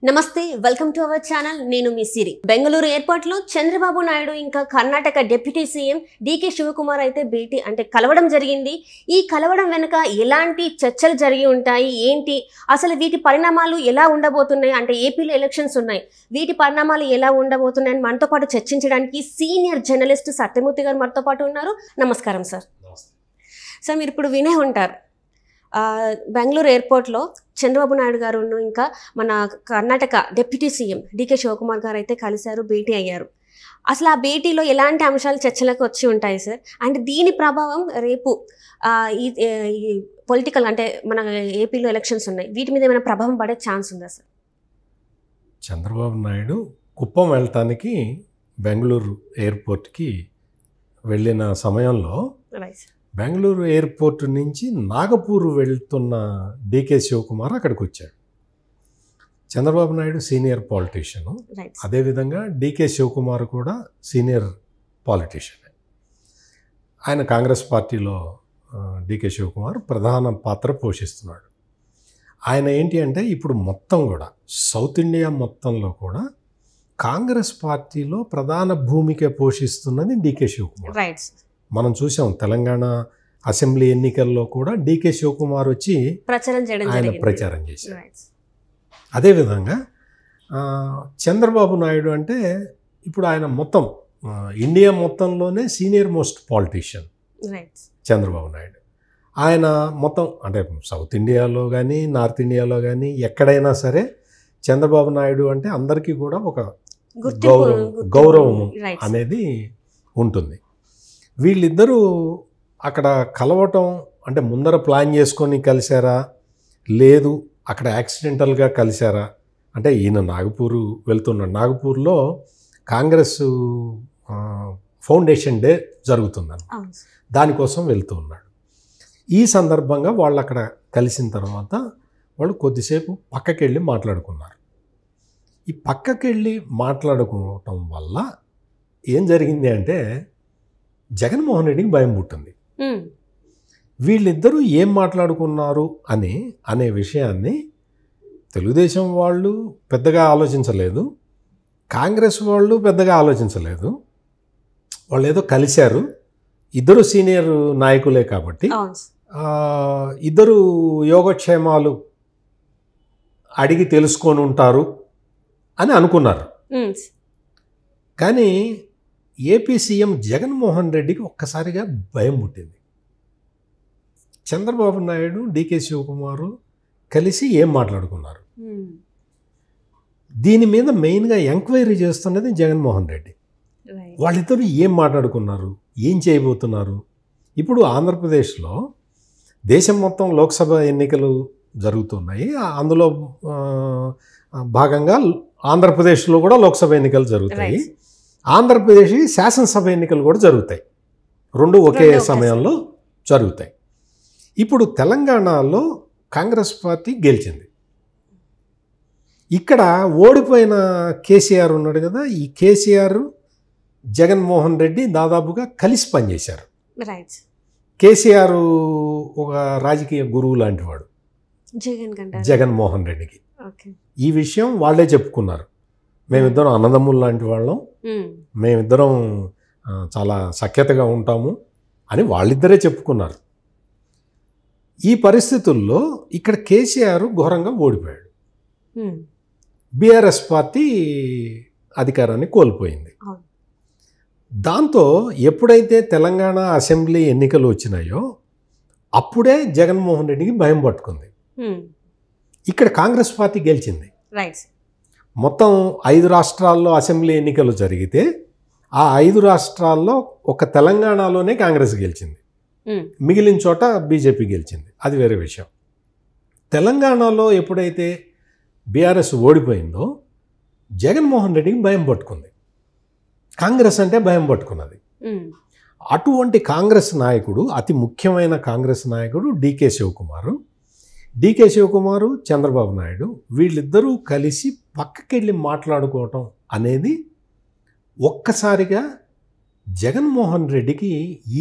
నమస్తే welcome to our channel నేను మీ సిరి Bengaluru airport లో చంద్రబాబు నాయుడు ఇంకా Karnataka deputy CM DK Shivakumar అయితే భేటీ కలవడం జరిగింది. ఈ కలవడం వెనుక ఎలాంటి చర్చలు జరిగి ఉంటాయి, ఏంటి అసలు వీటి పరిణామాలు ఎలా ఉండబోతున్నాయి, ఏపీలో ఎలక్షన్స్ ఉన్నాయి, వీటి పరిణామాలు ఎలా ఉండబోతున్నాయని మనతో పాటు చర్చించడానికి సీనియర్ జర్నలిస్ట్ సత్యమూర్తి గారు మనతో పాటు ఉన్నారు. నమస్కారం సార్. సార్ మీరు ఇప్పుడు వినే ఉంటారు, బెంగళూరు ఎయిర్పోర్ట్లో చంద్రబాబు నాయుడు గారు ఇంకా మన Karnataka deputy CM DK Shivakumar గారు అయితే కలిశారు, భేటీ అయ్యారు. అసలు ఆ భేటీలో ఎలాంటి అంశాలు చర్చలకు వచ్చి ఉంటాయి సార్? అండ్ దీని ప్రభావం రేపు ఈ పొలిటికల్ మన ఏపీలో ఎలక్షన్స్ ఉన్నాయి, వీటి మీద ఏమైనా ప్రభావం పడే ఛాన్స్ ఉందా సార్? చంద్రబాబు నాయుడు కుప్పం వెళ్ళటానికి బెంగళూరు ఎయిర్పోర్ట్కి వెళ్ళిన సమయంలో బెంగళూరు ఎయిర్పోర్ట్ నుంచి నాగపూర్ వెళ్తున్న డీకే శివకుమార్ అక్కడికి వచ్చాడు. చంద్రబాబు నాయుడు సీనియర్ పాలిటీషియను, అదేవిధంగా డీకే శివకుమార్ కూడా సీనియర్ పాలిటీషియన్. ఆయన కాంగ్రెస్ పార్టీలో డీకే శివకుమార్ ప్రధాన పాత్ర పోషిస్తున్నాడు. ఆయన ఏంటి అంటే ఇప్పుడు మొత్తం కూడా సౌత్ ఇండియా మొత్తంలో కూడా కాంగ్రెస్ పార్టీలో ప్రధాన భూమిక పోషిస్తున్నది డీకే శివకుమార్. మనం చూసాం తెలంగాణ అసెంబ్లీ ఎన్నికల్లో కూడా డీకే శివకుమార్ వచ్చి ఆయన ప్రచారం చేశారు. అదేవిధంగా చంద్రబాబు నాయుడు అంటే ఇప్పుడు ఆయన మొత్తం ఇండియా మొత్తంలోనే senior most politician Chandrababu Naidu. ఆయన మొత్తం సౌత్ ఇండియాలో కానీ నార్త్ ఇండియాలో కానీ ఎక్కడైనా సరే చంద్రబాబు నాయుడు అంటే అందరికీ కూడా ఒక గౌరవం అనేది ఉంటుంది. వీళ్ళిద్దరూ అక్కడ కలవటం ముందర ప్లాన్ చేసుకొని కలిశారా, లేదు అక్కడ యాక్సిడెంటల్గా కలిశారా? ఈయన నాగపూర్ వెళ్తున్నాడు. నాగపూర్లో కాంగ్రెస్ ఫౌండేషన్ డే జరుగుతుందని దానికోసం వెళ్తూ ఉన్నాడు. ఈ సందర్భంగా వాళ్ళు అక్కడ కలిసిన తర్వాత వాళ్ళు కొద్దిసేపు పక్కకెళ్ళి మాట్లాడుకున్నారు. ఈ పక్కకెళ్ళి మాట్లాడుకోవటం వల్ల ఏం జరిగింది అంటే జగన్మోహన్ రెడ్డికి భయం పుట్టింది. వీళ్ళిద్దరూ ఏం మాట్లాడుకున్నారు అనే విషయాన్ని తెలుగుదేశం వాళ్ళు పెద్దగా ఆలోచించలేదు, కాంగ్రెస్ వాళ్ళు పెద్దగా ఆలోచించలేదు. వాళ్ళు ఏదో కలిశారు, ఇద్దరు సీనియర్ నాయకులే కాబట్టి ఇద్దరు యోగక్షేమాలు అడిగి తెలుసుకొని ఉంటారు అని అనుకున్నారు. కానీ ఏపీ సీఎం జగన్మోహన్ రెడ్డికి ఒక్కసారిగా భయం పుట్టింది. చంద్రబాబు నాయుడు డీకే శివకుమారు కలిసి ఏం మాట్లాడుకున్నారు, దీని మీద మెయిన్గా ఎంక్వైరీ చేస్తున్నది జగన్మోహన్ రెడ్డి. వాళ్ళిద్దరూ ఏం మాట్లాడుకున్నారు, ఏం చేయబోతున్నారు? ఇప్పుడు ఆంధ్రప్రదేశ్లో దేశం మొత్తం లోక్సభ ఎన్నికలు జరుగుతున్నాయి, అందులో భాగంగా ఆంధ్రప్రదేశ్లో కూడా లోక్సభ ఎన్నికలు జరుగుతాయి. ఆంధ్రప్రదేశ్ శాసనసభ ఎన్నికలు కూడా జరుగుతాయి, రెండు ఒకే సమయంలో జరుగుతాయి. ఇప్పుడు తెలంగాణలో కాంగ్రెస్ పార్టీ గెలిచింది. ఇక్కడ ఓడిపోయిన కేసీఆర్ ఉన్నాడు కదా, ఈ కేసీఆర్ జగన్మోహన్ రెడ్డి దాదాపుగా కలిసి పనిచేశారు. కేసీఆర్ ఒక రాజకీయ గురువు లాంటి వాడు జగన్మోహన్ రెడ్డికి. ఈ విషయం వాళ్ళే చెప్పుకున్నారు, మేమిద్దరం అన్నదమ్ములు లాంటి వాళ్ళం, మేమిద్దరం చాలా సఖ్యతగా ఉంటాము అని వాళ్ళిద్దరే చెప్పుకున్నారు. ఈ పరిస్థితుల్లో ఇక్కడ కేసీఆర్ ఘోరంగా ఓడిపోయాడు. బీఆర్ఎస్ పార్టీ అధికారాన్ని కోల్పోయింది. దాంతో ఎప్పుడైతే తెలంగాణ అసెంబ్లీ ఎన్నికలు వచ్చినాయో అప్పుడే జగన్మోహన్ రెడ్డికి భయం పట్టుకుంది. ఇక్కడ కాంగ్రెస్ పార్టీ గెలిచింది. మొత్తం 5 రాష్ట్రాల్లో అసెంబ్లీ ఎన్నికలు జరిగితే ఆ 5 రాష్ట్రాల్లో ఒక తెలంగాణలోనే కాంగ్రెస్ గెలిచింది, మిగిలిన చోట బీజేపీ గెలిచింది, అది వేరే విషయం. తెలంగాణలో ఎప్పుడైతే బీఆర్ఎస్ ఓడిపోయిందో జగన్మోహన్ రెడ్డికి భయం పట్టుకుంది, కాంగ్రెస్ అంటే భయం పట్టుకున్నది. అటువంటి కాంగ్రెస్ నాయకుడు, అతి ముఖ్యమైన కాంగ్రెస్ నాయకుడు డీకే శివకుమారు. డీకే శివకుమారు, చంద్రబాబు నాయుడు వీళ్ళిద్దరూ కలిసి పక్కకెళ్ళి మాట్లాడుకోవటం అనేది ఒక్కసారిగా జగన్మోహన్ రెడ్డికి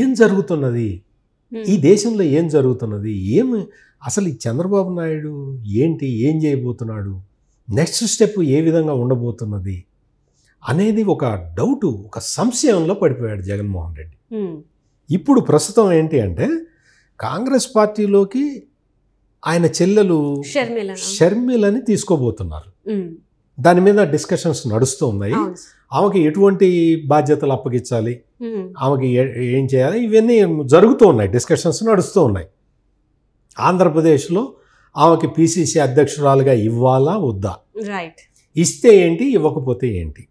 ఏం జరుగుతున్నది, ఈ దేశంలో ఏం జరుగుతున్నది, అసలు ఈ చంద్రబాబు నాయుడు ఏంటి, ఏం చేయబోతున్నాడు, నెక్స్ట్ స్టెప్ ఏ విధంగా ఉండబోతున్నది అనేది ఒక డౌటు, ఒక సంశయంలో పడిపోయాడు జగన్మోహన్ రెడ్డి. ఇప్పుడు ప్రస్తుతం ఏంటి అంటే కాంగ్రెస్ పార్టీలోకి ఆయన చెల్లెలు షర్మిలని తీసుకోబోతున్నారు. దాని మీద డిస్కషన్స్ నడుస్తూ ఉన్నాయి. ఆమెకి ఎటువంటి బాధ్యతలు అప్పగించాలి, ఆమెకి ఏం చేయాలి, ఇవన్నీ జరుగుతూ ఉన్నాయి, డిస్కషన్స్ నడుస్తూ ఉన్నాయి. ఆంధ్రప్రదేశ్లో ఆమెకి పిసిసి అధ్యక్షురాలుగా ఇవ్వాలా వద్దా, ఇస్తే ఏంటి ఇవ్వకపోతే ఏంటి,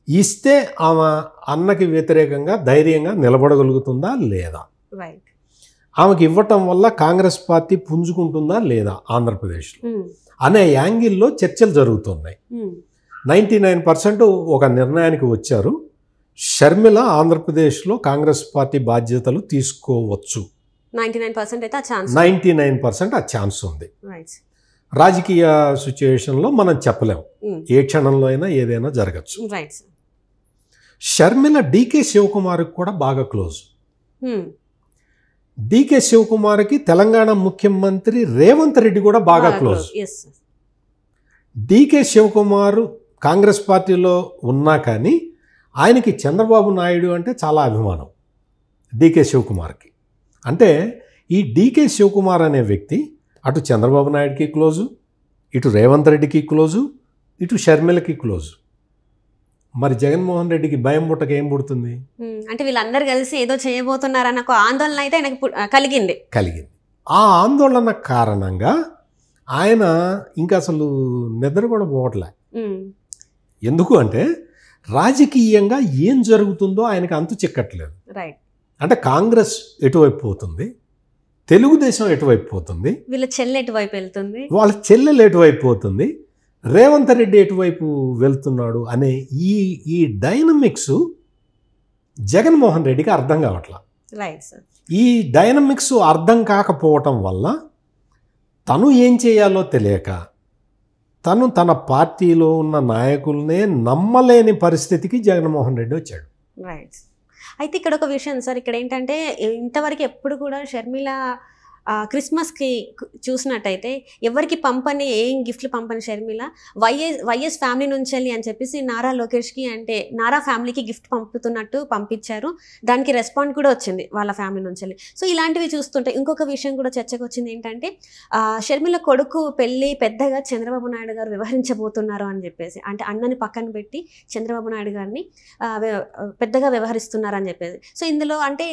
ఇస్తే ఆమె అన్నకి వ్యతిరేకంగా ధైర్యంగా నిలబడగలుగుతుందా లేదా, ఆమెకి ఇవ్వటం వల్ల కాంగ్రెస్ పార్టీ పుంజుకుంటుందా లేదా ఆంధ్రప్రదేశ్లో అనే యాంగిల్లో చర్చలు జరుగుతున్నాయి. 99% ఒక నిర్ణయానికి వచ్చారు. షర్మిల ఆంధ్రప్రదేశ్లో కాంగ్రెస్ పార్టీ బాధ్యతలు తీసుకోవచ్చు. 99% ఆ ఛాన్స్ ఉంది. రాజకీయ సిచ్యుయేషన్లో మనం చెప్పలేం, ఏ క్షణంలో అయినా ఏదైనా జరగచ్చు. షర్మిల డికే శివకుమార్కి కూడా బాగా క్లోజ్. డికే శివకుమార్కి తెలంగాణ ముఖ్యమంత్రి రేవంత్ రెడ్డి కూడా బాగా క్లోజ్. డికే శివకుమార్ కాంగ్రెస్ పార్టీలో ఉన్నా కానీ ఆయనకి చంద్రబాబు నాయుడు అంటే చాలా అభిమానం డికే శివకుమార్కి. అంటే ఈ డికే శివకుమార్ అనే వ్యక్తి అటు చంద్రబాబు నాయుడుకి క్లోజు, ఇటు రేవంత్ రెడ్డికి క్లోజు, ఇటు షర్మిలకి క్లోజు. మరి జగన్మోహన్ రెడ్డికి భయం పుట్టక ఏం పుడుతుంది అంటే వీళ్ళందరూ కలిసి ఏదో చేయబోతున్నారన్న ఒక ఆందోళన అయితే ఆయనకు కలిగింది. ఆ ఆందోళన కారణంగా ఆయన ఇంకా అసలు నిద్ర కూడా పోవట్లే. ఎందుకు అంటే రాజకీయంగా ఏం జరుగుతుందో ఆయనకు అంతు చిక్కట్లేదు. అంటే కాంగ్రెస్ ఎటువైపు పోతుంది, తెలుగుదేశం ఎటువైపు పోతుంది, వీళ్ళ చెల్లె ఎటువైపు వెళ్తుంది, వాళ్ళ చెల్లెలు ఎటువైపు పోతుంది, రేవంత్ రెడ్డి ఎటువైపు వెళ్తున్నాడు అనే ఈ డైనమిక్స్ జగన్మోహన్ రెడ్డికి అర్థం కావట్లా. ఈ డైనమిక్స్ అర్థం కాకపోవటం వల్ల తను ఏం చేయాలో తెలియక తను తన పార్టీలో ఉన్న నాయకులనే నమ్మలేని పరిస్థితికి జగన్మోహన్ రెడ్డి వచ్చాడు. అయితే ఇక్కడ ఒక విషయం సార్, ఇక్కడ ఏంటంటే ఇంతవరకు ఎప్పుడు కూడా షర్మిల క్రిస్మస్కి చూసినట్టయితే ఎవరికి పంపని, ఏం గిఫ్ట్లు పంపని షర్మిల వైఎస్ ఫ్యామిలీ నుంచి వెళ్ళి అని చెప్పేసి నారా లోకేష్కి అంటే నారా ఫ్యామిలీకి గిఫ్ట్ పంపుతున్నట్టు పంపించారు. దానికి రెస్పాండ్ కూడా వచ్చింది వాళ్ళ ఫ్యామిలీ నుంచి వెళ్ళి. సో ఇలాంటివి చూస్తుంటే ఇంకొక విషయం కూడా చర్చకు వచ్చింది ఏంటంటే షర్మిల కొడుకు పెళ్ళి పెద్దగా చంద్రబాబు నాయుడు గారు వ్యవహరించబోతున్నారు అని చెప్పేసి, అంటే అన్నని పక్కన పెట్టి చంద్రబాబు నాయుడు గారిని పెద్దగా వ్యవహరిస్తున్నారు అని చెప్పేసి. సో ఇందులో అంటే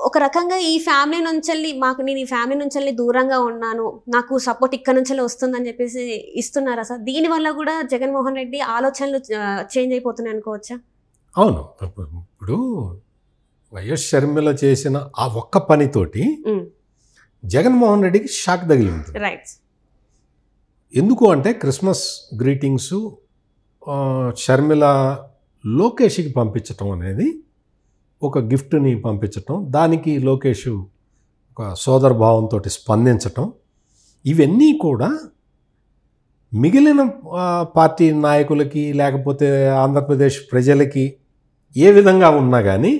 ఒక రకంగా ఈ ఫ్యామిలీ నుంచి వెళ్ళి నేను ఈ ఫ్యామిలీ నుంచి వెళ్ళి దూరంగా ఉన్నాను, నాకు సపోర్ట్ ఇక్కడ నుంచి వస్తుందని చెప్పేసి ఇస్తున్నారా సార్? దీనివల్ల కూడా జగన్మోహన్ రెడ్డి ఆలోచనలు చేంజ్ అయిపోతున్నాయి అనుకోవచ్చా? అవును. ఇప్పుడు వైఎస్ షర్మిల చేసిన ఆ ఒక్క పనితోటి జగన్మోహన్ రెడ్డికి షాక్ తగిలి ఉంటుంది. ఎందుకు అంటే క్రిస్మస్ గ్రీటింగ్స్ షర్మిల లోకేష్కి పంపించటం అనేది, ఒక గిఫ్ట్ని పంపించటం, దానికి లోకేష్ ఒక సోదరభావంతో స్పందించటం, ఇవన్నీ కూడా మిగిలిన పార్టీ నాయకులకి లేకపోతే ఆంధ్రప్రదేశ్ ప్రజలకి ఏ విధంగా ఉన్నా కానీ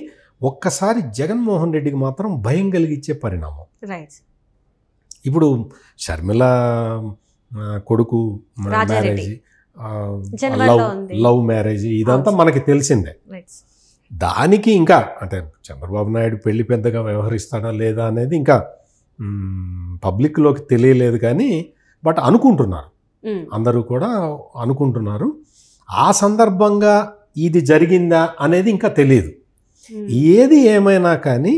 ఒక్కసారి జగన్మోహన్ రెడ్డికి మాత్రం భయం కలిగించే పరిణామం. ఇప్పుడు షర్మిల కొడుకు మ్యారేజ్, లవ్ మ్యారేజ్, ఇదంతా మనకి తెలిసిందే. దానికి ఇంకా అంటే చంద్రబాబు నాయుడు పెళ్లి పెద్దగా వ్యవహరిస్తాడా లేదా అనేది ఇంకా పబ్లిక్లోకి తెలియలేదు కానీ బట్ అనుకుంటున్నారు, అందరూ కూడా అనుకుంటున్నారు. ఆ సందర్భంగా ఇది జరిగిందా అనేది ఇంకా తెలియదు. ఏది ఏమైనా కానీ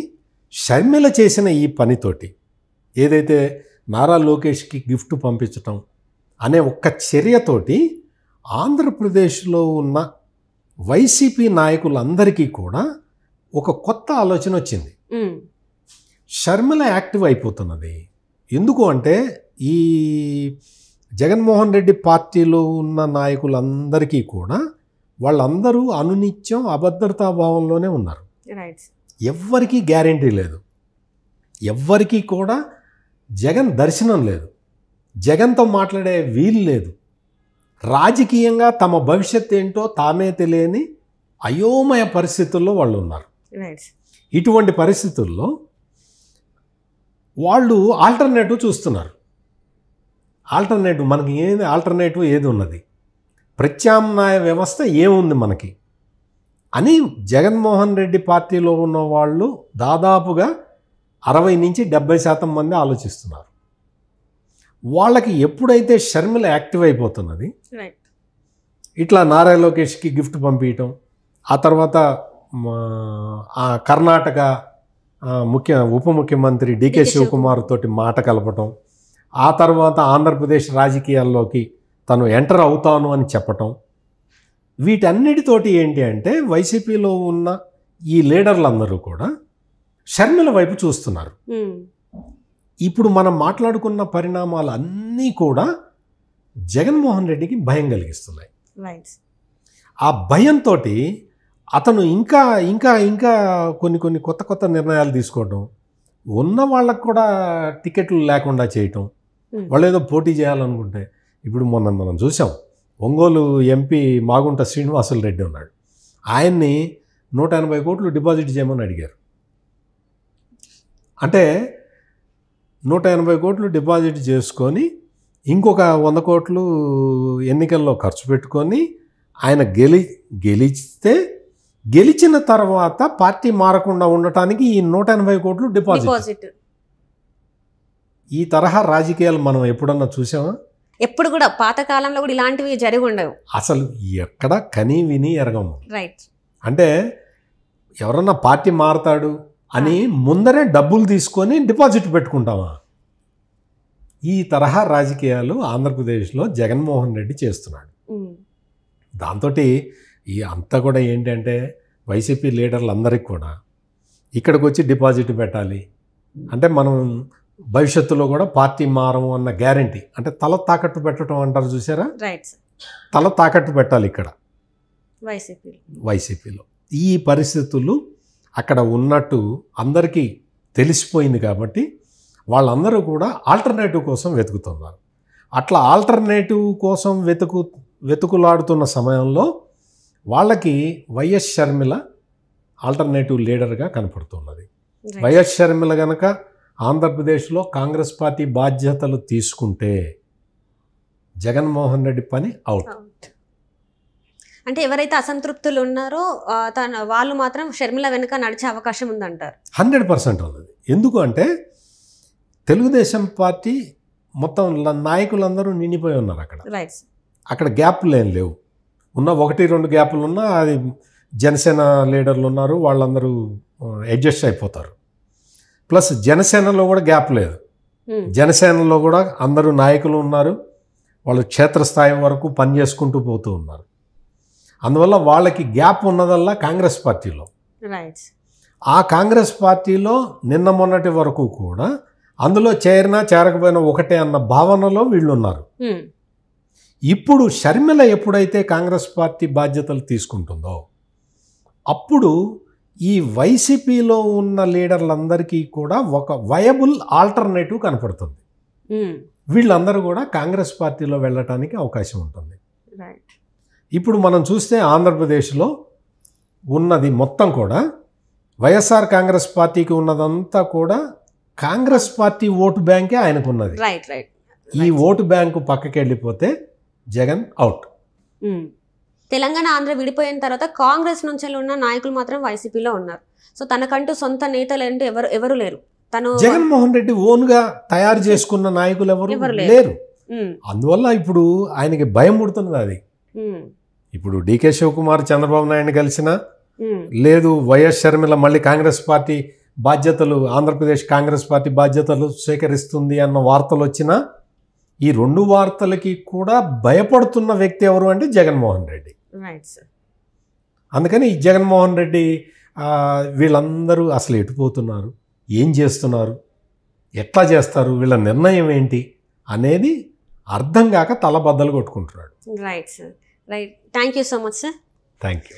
షర్మిల చేసిన ఈ పనితోటి ఏదైతే నారా లోకేష్కి గిఫ్ట్ పంపించటం అనే ఒక్క చర్యతోటి ఆంధ్రప్రదేశ్లో ఉన్న వైసీపీ నాయకులందరికీ కూడా ఒక కొత్త ఆలోచన వచ్చింది. షర్మిల యాక్టివ్ అయిపోతున్నది. ఎందుకు అంటే ఈ జగన్మోహన్ రెడ్డి పార్టీలో ఉన్న నాయకులందరికీ కూడా వాళ్ళందరూ అనునిత్యం అభద్రతాభావంలోనే ఉన్నారు. ఎవ్వరికీ గ్యారెంటీ లేదు, ఎవ్వరికీ కూడా జగన్ దర్శనం లేదు, జగన్తో మాట్లాడే వీలు లేదు. రాజకీయంగా తమ భవిష్యత్తు ఏంటో తామే తెలియని అయోమయ పరిస్థితుల్లో వాళ్ళు ఉన్నారు. ఇటువంటి పరిస్థితుల్లో వాళ్ళు ఆల్టర్నేటివ్ చూస్తున్నారు. ఆల్టర్నేటివ్ మనకి ఏది ఆల్టర్నేటివ్ ఏది ఉన్నది, ప్రత్యామ్నాయ వ్యవస్థ ఏముంది మనకి అని జగన్మోహన్ రెడ్డి పార్టీలో ఉన్న వాళ్ళు దాదాపుగా 60-70% మంది ఆలోచిస్తున్నారు. వాళ్ళకి ఎప్పుడైతే షర్మిల యాక్టివ్ అయిపోతున్నది, ఇట్లా నారా లోకేష్కి గిఫ్ట్ పంపించటం, ఆ తర్వాత ఆ కర్ణాటక ఉప ముఖ్యమంత్రి డీకే శివకుమార్ తోటి మాట కలపటం, ఆ తర్వాత ఆంధ్రప్రదేశ్ రాజకీయాల్లోకి తను ఎంటర్ అవుతాను అని చెప్పటం, వీటన్నిటితోటి ఏంటి అంటే వైసీపీలో ఉన్న ఈ లీడర్లందరూ కూడా షర్మిల వైపు చూస్తున్నారు. ఇప్పుడు మనం మాట్లాడుకున్న పరిణామాలు అన్నీ కూడా జగన్మోహన్ రెడ్డికి భయం కలిగిస్తున్నాయి. ఆ భయంతో అతను ఇంకా ఇంకా ఇంకా కొన్ని కొత్త నిర్ణయాలు తీసుకోవడం, ఉన్న వాళ్ళకు కూడా టికెట్లు లేకుండా చేయటం, వాళ్ళు ఏదో పోటీ చేయాలనుకుంటే. ఇప్పుడు మొన్న మనం చూసాం, ఒంగోలు ఎంపీ మాగుంట శ్రీనివాసులు రెడ్డి ఉన్నాడు, ఆయన్ని 180 కోట్లు డిపాజిట్ చేయమని అడిగారు. అంటే 180 కోట్లు డిపాజిట్ చేసుకొని ఇంకొక 100 కోట్లు ఎన్నికల్లో ఖర్చు పెట్టుకొని ఆయన గెలిస్తే గెలిచిన తర్వాత పార్టీ మారకుండా ఉండటానికి ఈ 180 కోట్లు డిపాజిట్. ఈ తరహా రాజకీయాలు మనం ఎప్పుడన్నా చూసామా? ఎప్పుడు కూడా పాతకాలంలో కూడా ఇలాంటివి జరిగి ఉండవు. అసలు ఎక్కడ కనీ విని ఎరగము. రైట్. అంటే ఎవరన్నా పార్టీ మారతాడు అని ముందరే డబ్బులు తీసుకొని డిపాజిట్ పెట్టుకుంటామా? ఈ తరహా రాజకీయాలు ఆంధ్రప్రదేశ్లో జగన్మోహన్ రెడ్డి చేస్తున్నాడు. దాంతో ఈ అంతా కూడా ఏంటంటే వైసీపీ లీడర్లందరికీ కూడా ఇక్కడికి వచ్చి డిపాజిట్ పెట్టాలి అంటే మనం భవిష్యత్తులో కూడా పార్టీ మారము అన్న గ్యారంటీ, అంటే తల తాకట్టు పెట్టడం అంటారు చూసారా, తల తాకట్టు పెట్టాలి ఇక్కడ వైసీపీలో. ఈ పరిస్థితులు అక్కడ ఉన్నట్టు అందరికీ తెలిసిపోయింది కాబట్టి వాళ్ళందరూ కూడా ఆల్టర్నేటివ్ కోసం వెతుకుతున్నారు. అట్లా ఆల్టర్నేటివ్ కోసం వెతుకులాడుతున్న సమయంలో వాళ్ళకి వైఎస్ షర్మిల ఆల్టర్నేటివ్ లీడర్గా కనపడుతున్నది. వైఎస్ షర్మిల కనుక ఆంధ్రప్రదేశ్లో కాంగ్రెస్ పార్టీ బాధ్యతలు తీసుకుంటే జగన్మోహన్ రెడ్డి పని అవుట్. అంటే ఎవరైతే అసంతృప్తులు ఉన్నారో వాళ్ళు మాత్రం షర్మిల వెనుక నడిచే అవకాశం ఉందంటారు. 100% ఉంది. ఎందుకు అంటే తెలుగుదేశం పార్టీ మొత్తం నాయకులందరూ నిండిపోయి ఉన్నారు అక్కడ గ్యాప్లు ఏం లేవు. ఉన్న 1-2 గ్యాపులు ఉన్నా అది జనసేన లీడర్లు ఉన్నారు, వాళ్ళందరూ అడ్జస్ట్ అయిపోతారు. ప్లస్ జనసేనలో కూడా గ్యాప్ లేదు, జనసేనలో కూడా అందరూ నాయకులు ఉన్నారు, వాళ్ళు క్షేత్రస్థాయి వరకు పనిచేసుకుంటూ పోతూ ఉన్నారు. అందువల్ల వాళ్ళకి గ్యాప్ ఉన్నదల్లా కాంగ్రెస్ పార్టీలో. ఆ కాంగ్రెస్ పార్టీలో నిన్న మొన్నటి వరకు కూడా అందులో చేరకపోయినా ఒకటే అన్న భావనలో వీళ్ళు ఉన్నారు. ఇప్పుడు షర్మిల ఎప్పుడైతే కాంగ్రెస్ పార్టీ బాధ్యతలు తీసుకుంటుందో అప్పుడు ఈ వైసీపీలో ఉన్న లీడర్లందరికీ కూడా ఒక వయబుల్ ఆల్టర్నేటివ్ కనపడుతుంది. వీళ్ళందరూ కూడా కాంగ్రెస్ పార్టీలో వెళ్ళటానికి అవకాశం ఉంటుంది. ఇప్పుడు మనం చూస్తే ఆంధ్రప్రదేశ్లో ఉన్నది మొత్తం కూడా వైఎస్ఆర్ కాంగ్రెస్ పార్టీకి ఉన్నదంతా కూడా కాంగ్రెస్ పార్టీ ఓటు బ్యాంకే ఆయనకు ఉన్నది. ఈ ఓటు బ్యాంకు పక్కకి వెళ్ళిపోతే జగన్ అవుట్. తెలంగాణ ఆంధ్ర విడిపోయిన తర్వాత కాంగ్రెస్ నుంచి ఉన్న నాయకులు మాత్రం వైసీపీలో ఉన్నారు. సో తనకంటూ సొంత నేతలు అంటే ఎవరు లేరు. తను జగన్మోహన్ రెడ్డి ఓన్గా తయారు చేసుకున్న నాయకులు ఎవరు లేరు. అందువల్ల ఇప్పుడు ఆయనకి భయం పుడుతున్నది. అది ఇప్పుడు డీకే శివకుమార్ చంద్రబాబు నాయుడిని కలిసినా లేదు, వైఎస్ షర్మిల మళ్ళీ కాంగ్రెస్ పార్టీ బాధ్యతలు ఆంధ్రప్రదేశ్ కాంగ్రెస్ పార్టీ బాధ్యతలు స్వీకరిస్తుంది అన్న వార్తలు వచ్చినా ఈ 2 వార్తలకి కూడా భయపడుతున్న వ్యక్తి ఎవరు అంటే జగన్మోహన్ రెడ్డి. అందుకని ఈ జగన్మోహన్ రెడ్డి వీళ్ళందరూ అసలు ఎటుపోతున్నారు, ఏం చేస్తున్నారు, ఎట్లా చేస్తారు, వీళ్ళ నిర్ణయం ఏంటి అనేది అర్థం కాక తల బద్దలు కొట్టుకుంటున్నాడు. Right sir, right. Thank you so much sir. Thank you.